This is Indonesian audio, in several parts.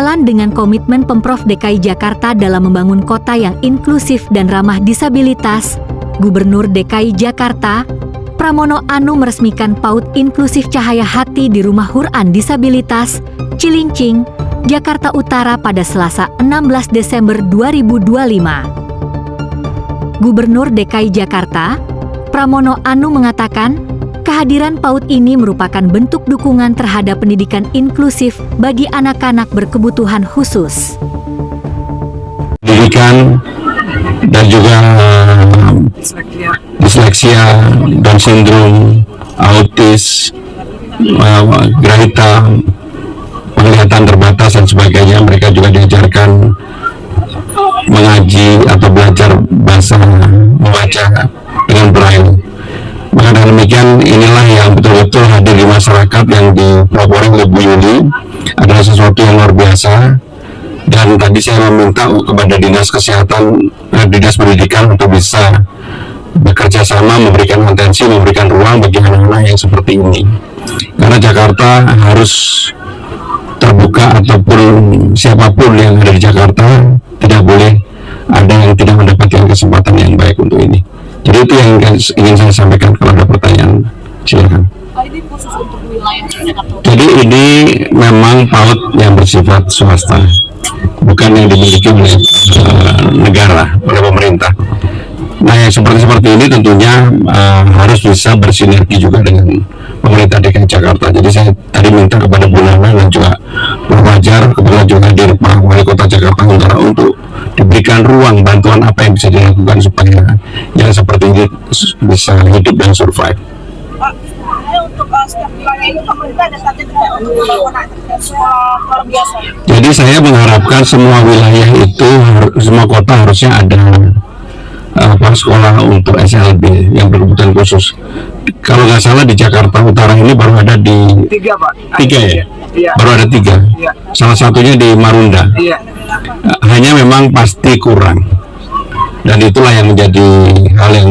Sejalan dengan komitmen Pemprov DKI Jakarta dalam membangun kota yang inklusif dan ramah disabilitas, Gubernur DKI Jakarta, Pramono Anung meresmikan PAUD Inklusif Cahaya Hati di Rumah Hur-an Disabilitas, Cilincing, Jakarta Utara pada Selasa 16 Desember 2025. Gubernur DKI Jakarta, Pramono Anung mengatakan, kehadiran PAUD ini merupakan bentuk dukungan terhadap pendidikan inklusif bagi anak-anak berkebutuhan khusus. Pendidikan dan juga disleksia, Down syndrome, autis, grahita, penglihatan terbatas dan sebagainya. Mereka juga diajarkan mengaji atau belajar bahasa membaca dengan braille. Maka dengan demikian inilah yang betul-betul hadir di masyarakat yang dipelopori oleh Bu Yuli adalah sesuatu yang luar biasa. Dan tadi saya meminta kepada Dinas Kesehatan, Dinas Pendidikan untuk bisa bekerja sama, memberikan atensi, memberikan ruang bagi anak-anak yang seperti ini. Karena Jakarta harus terbuka, ataupun siapapun yang ada di Jakarta tidak boleh ada yang tidak mendapatkan kesempatan yang baik untuk ini. Jadi itu yang ingin saya sampaikan. Kalau ada pertanyaan, silakan. Ini khusus untuk wilayah Jakarta. Jadi ini memang PAUD yang bersifat swasta, bukan yang dimiliki oleh negara, oleh pemerintah. Nah, yang seperti ini tentunya harus bisa bersinergi juga dengan pemerintah DKI Jakarta. Jadi saya tadi minta kepada Bu Nana dan juga Pak Fajar, kebetulan juga hadir Pak Wali Kota Jakarta Utara, untuk diberikan ruang bantuan apa yang bisa dilakukan supaya yang seperti ini bisa hidup dan survive. Pak, untuk setiap wilayah itu pemerintah ada target tidak untuk pembangunan sekolah luar biasa? Jadi saya mengharapkan semua wilayah itu, semua kota harusnya ada sekolah untuk SLB yang berkebutuhan khusus. Kalau nggak salah di Jakarta Utara ini baru ada di tiga, Pak. Tiga ya? Iya. Baru ada 3. Iya. Salah satunya di Marunda. Iya. Hanya memang pasti kurang. Dan itulah yang menjadi hal yang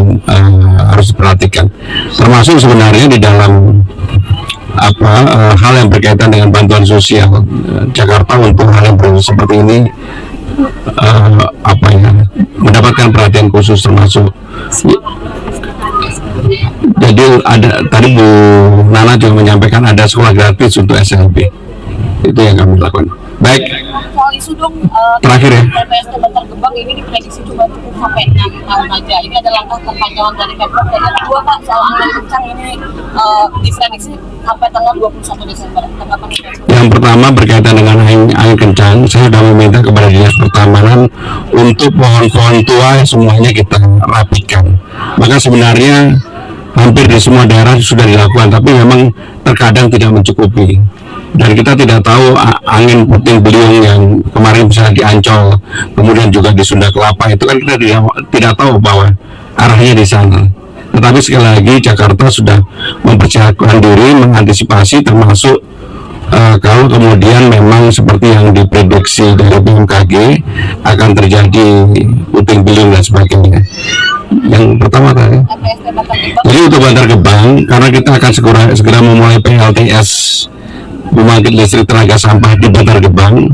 harus diperhatikan. Termasuk sebenarnya di dalam hal yang berkaitan dengan bantuan sosial Jakarta untuk hal yang seperti ini, mendapatkan perhatian khusus, termasuk jadi ada tadi Bu Nana juga menyampaikan ada sekolah gratis untuk SLB. Itu yang kami lakukan. Baik. Soal isu dong, Terakhir ya. TPST Bantar Gebang ini diprediksi cuma cukup sampai 6 tahun aja. Ini ada langkah perpanjangan dari Pemprov. Dan yang kedua, Pak, soal angin kencang ini diprediksi sampai tanggal 21 Desember. Tanggapan itu? Yang pertama berkaitan dengan angin kencang, saya sudah meminta kepada Dinas Pertamanan untuk pohon-pohon tua semuanya kita rapikan. Maka sebenarnya hampir di semua daerah sudah dilakukan, tapi memang terkadang tidak mencukupi. Dan kita tidak tahu angin puting beliung yang kemarin bisa di Ancol, kemudian juga di Sunda Kelapa, itu kan kita tidak tahu bahwa arahnya di sana. Tetapi sekali lagi Jakarta sudah mempersiapkan diri, mengantisipasi, termasuk kalau kemudian memang seperti yang diprediksi dari BMKG akan terjadi puting beliung dan sebagainya. Yang pertama tadi, jadi untuk Bantar Gebang, karena kita akan segera memulai PLTS, pembangkit listrik tenaga sampah di Bantar Gebang,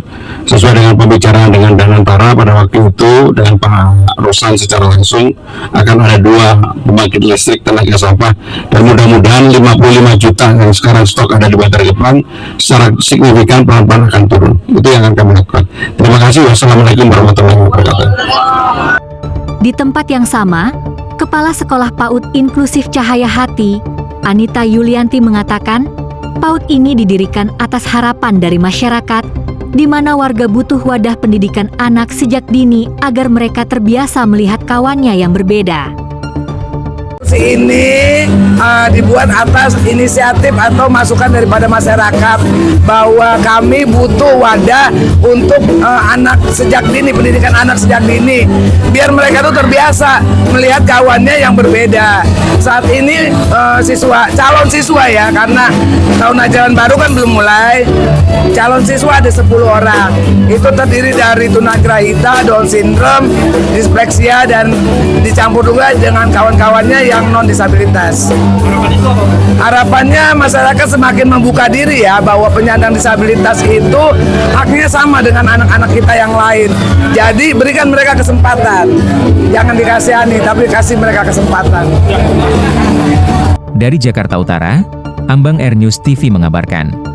sesuai dengan pembicaraan dengan Danantara pada waktu itu dengan Pak Rosan secara langsung, akan ada 2 pembangkit listrik tenaga sampah, dan mudah-mudahan 55 juta yang sekarang stok ada di Bantar Gebang secara signifikan pelan-pelan akan turun. Itu yang akan kami lakukan. Terima kasih. Wassalamualaikum warahmatullahi wabarakatuh. Di tempat yang sama, Kepala Sekolah PAUD Inklusif Cahaya Hati, Anita Yulianti mengatakan, PAUD ini didirikan atas harapan dari masyarakat, di mana warga butuh wadah pendidikan anak sejak dini agar mereka terbiasa melihat kawannya yang berbeda. Ini dibuat atas inisiatif atau masukan daripada masyarakat bahwa kami butuh wadah untuk anak sejak dini, pendidikan anak sejak dini, biar mereka tuh terbiasa melihat kawannya yang berbeda. Saat ini calon siswa ya, karena tahun ajaran baru kan belum mulai, calon siswa ada 10 orang. Itu terdiri dari tunagrahita, Down syndrome, disleksia, dan dicampur juga dengan kawan-kawannya yang yang non disabilitas. Harapannya masyarakat semakin membuka diri ya, bahwa penyandang disabilitas itu haknya sama dengan anak-anak kita yang lain. Jadi berikan mereka kesempatan, jangan dikasihani tapi kasih mereka kesempatan. Dari Jakarta Utara, Ambang Air News TV mengabarkan.